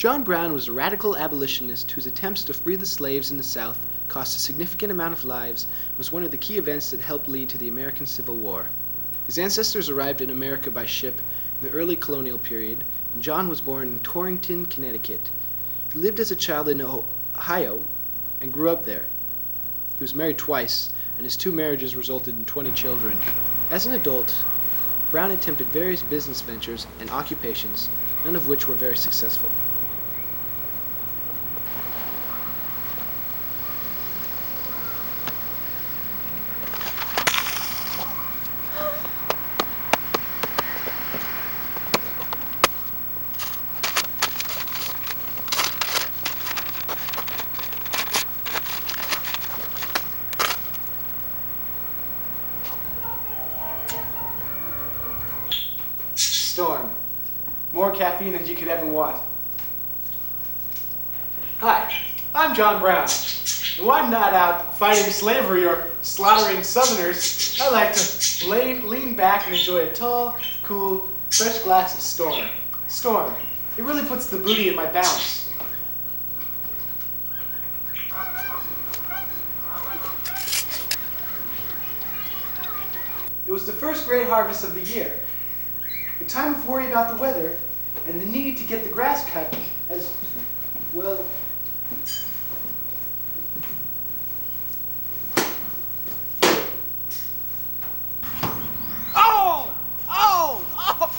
John Brown was a radical abolitionist whose attempts to free the slaves in the South cost a significant amount of lives and was one of the key events that helped lead to the American Civil War. His ancestors arrived in America by ship in the early colonial period, and John was born in Torrington, Connecticut. He lived as a child in Ohio and grew up there. He was married twice, and his 2 marriages resulted in 20 children. As an adult, Brown attempted various business ventures and occupations, none of which were very successful. Storm. More caffeine than you could ever want. Hi, I'm John Brown. And when I'm not out fighting slavery or slaughtering Southerners, I like to lean back and enjoy a tall, cool, fresh glass of Storm. Storm. It really puts the booty in my bounce. It was the first great harvest of the year. The time of worry about the weather and the need to get the grass cut as well. Oh! Oh! Oh!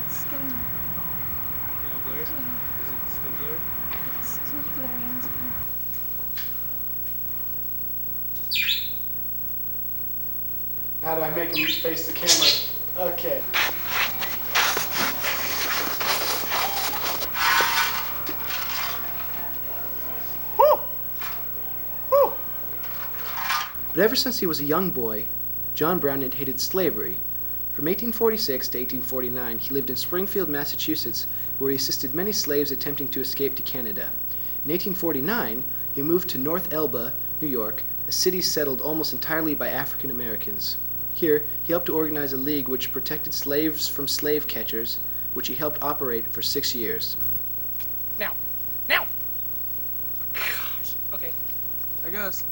It's getting blurred? Is it still blurred? it's still blurring. How do I make him face the camera? Okay. Woo! Woo! But ever since he was a young boy, John Brown had hated slavery. From 1846 to 1849, he lived in Springfield, Massachusetts, where he assisted many slaves attempting to escape to Canada. In 1849, he moved to North Elba, New York, a city settled almost entirely by African Americans. Here, he helped to organize a league which protected slaves from slave catchers, which he helped operate for 6 years. Now! Now! Gosh. Okay. I guess.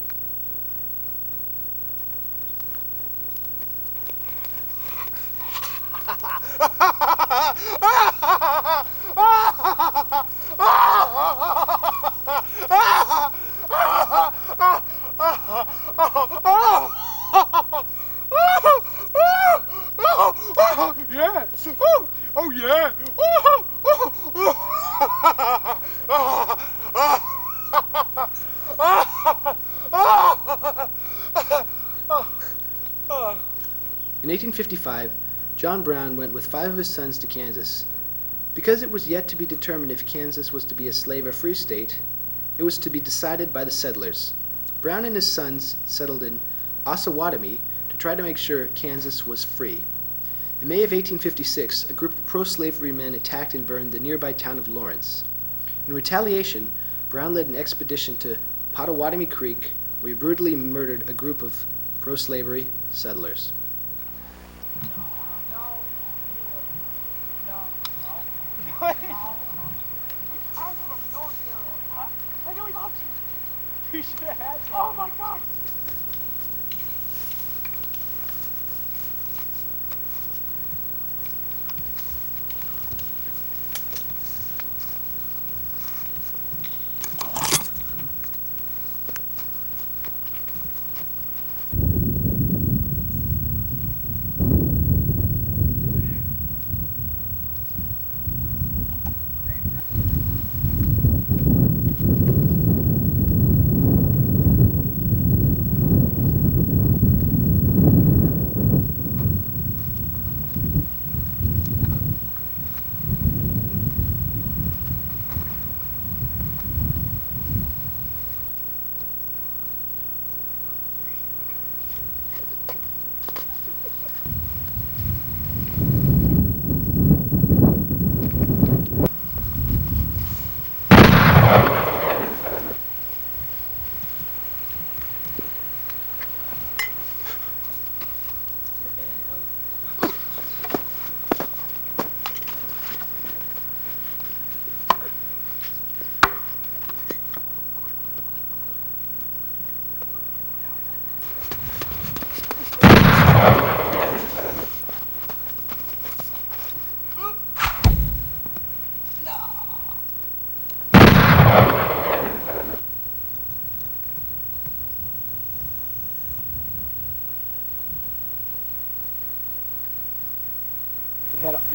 Yeah! Oh yeah! In 1855, John Brown went with 5 of his sons to Kansas. Because it was yet to be determined if Kansas was to be a slave or free state, it was to be decided by the settlers. Brown and his sons settled in Osawatomie to try to make sure Kansas was free. In May of 1856, a group of pro-slavery men attacked and burned the nearby town of Lawrence. In retaliation, Brown led an expedition to Pottawatomie Creek, where he brutally murdered a group of pro-slavery settlers. I know he loves you. You should have had that. Oh my God.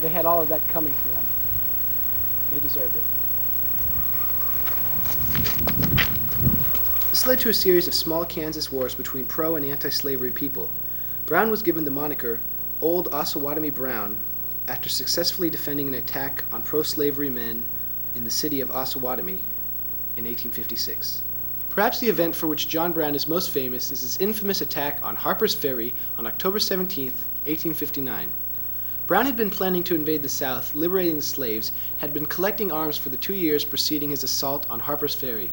They had all of that coming to them. They deserved it. This led to a series of small Kansas wars between pro and anti-slavery people. Brown was given the moniker Old Osawatomie Brown after successfully defending an attack on pro-slavery men in the city of Osawatomie in 1856. Perhaps the event for which John Brown is most famous is his infamous attack on Harper's Ferry on October 17, 1859. Brown had been planning to invade the South, liberating the slaves, and had been collecting arms for the 2 years preceding his assault on Harper's Ferry.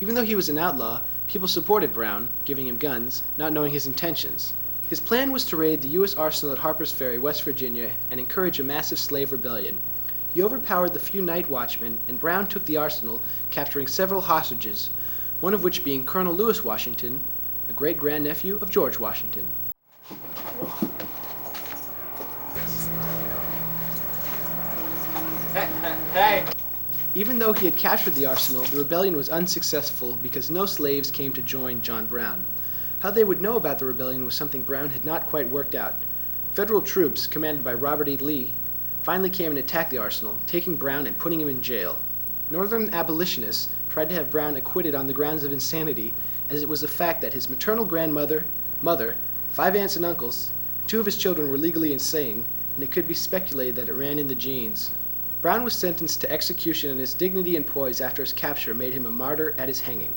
Even though he was an outlaw, people supported Brown, giving him guns, not knowing his intentions. His plan was to raid the U.S. arsenal at Harper's Ferry, West Virginia, and encourage a massive slave rebellion. He overpowered the few night watchmen, and Brown took the arsenal, capturing several hostages, one of which being Colonel Lewis Washington, a great-grandnephew of George Washington. Hey! Even though he had captured the arsenal, the rebellion was unsuccessful because no slaves came to join John Brown. How they would know about the rebellion was something Brown had not quite worked out. Federal troops, commanded by Robert E. Lee, finally came and attacked the arsenal, taking Brown and putting him in jail. Northern abolitionists tried to have Brown acquitted on the grounds of insanity, as it was a fact that his maternal grandmother, mother, 5 aunts and uncles, 2 of his children were legally insane, and it could be speculated that it ran in the genes. Brown was sentenced to execution, and his dignity and poise after his capture made him a martyr at his hanging.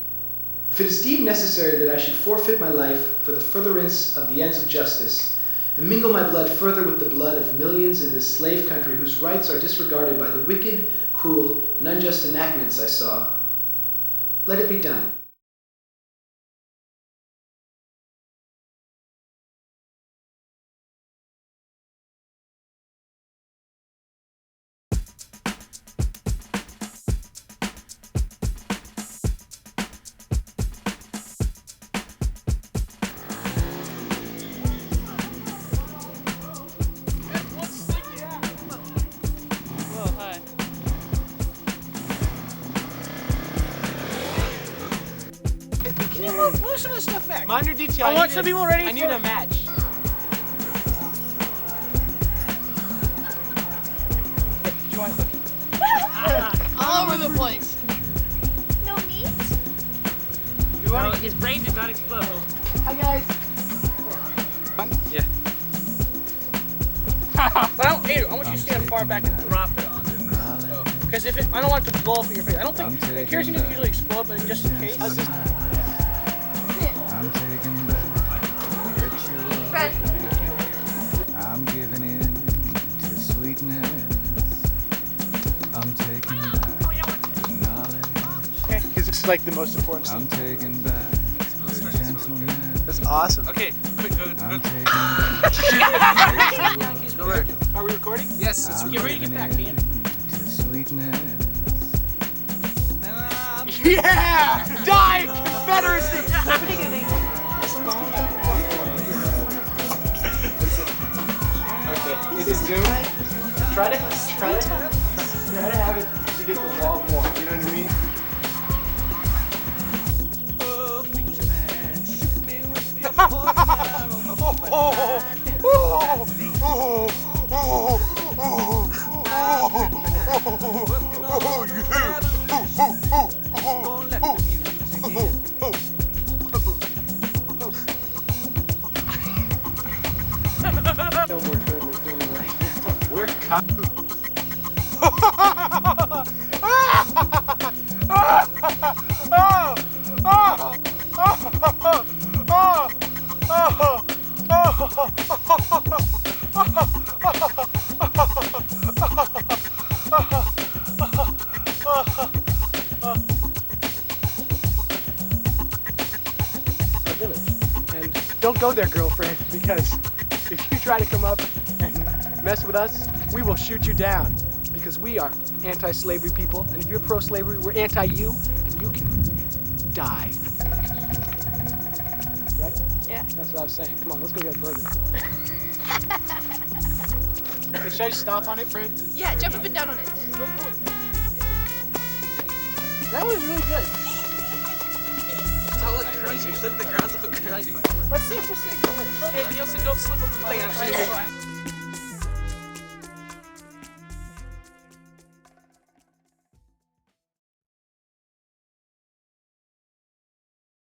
If it is deemed necessary that I should forfeit my life for the furtherance of the ends of justice, and mingle my blood further with the blood of millions in this slave country whose rights are disregarded by the wicked, cruel, and unjust enactments I saw, let it be done. Move some of the stuff back. Minor detail. I want some people ready I need a match. Do you want All over the place. No meat? You want His brain did not explode. Hi guys. Yeah. But I don't eat it. I want you to stand far back and drop it on. Because if it, I don't want it to blow up in your face. I don't think kerosene doesn't usually explode, but just in case. I'm taking back ritual. Fred. I'm giving in to sweetness. I'm taking back the knowledge. Okay, because it's like the most important I'm stuff. taking back the gentleness. That's awesome. Okay, quick, go. I'm taking back ritual. Are we recording? Yes, I'm get ready to get back, giving Ian. in to sweetness. Yeah! Die! Confederacy! Okay, is it Zoom? Try to have it to get the wall more, you know what I mean? We're village. And don't go there, girlfriend, because if you try to come up and mess with us, we will shoot you down. Because we are anti-slavery people, and if you're pro-slavery, we're anti-you, and you can die. Right? Yeah. That's what I was saying. Come on, let's go get a burger. Should I stop on it, Fred? Yeah, jump up and down on it. That was really good. It's all like crunchy. Slip the ground's all crunchy. Let's see if this thing works. Hey, Nielsen, don't slip on the plate.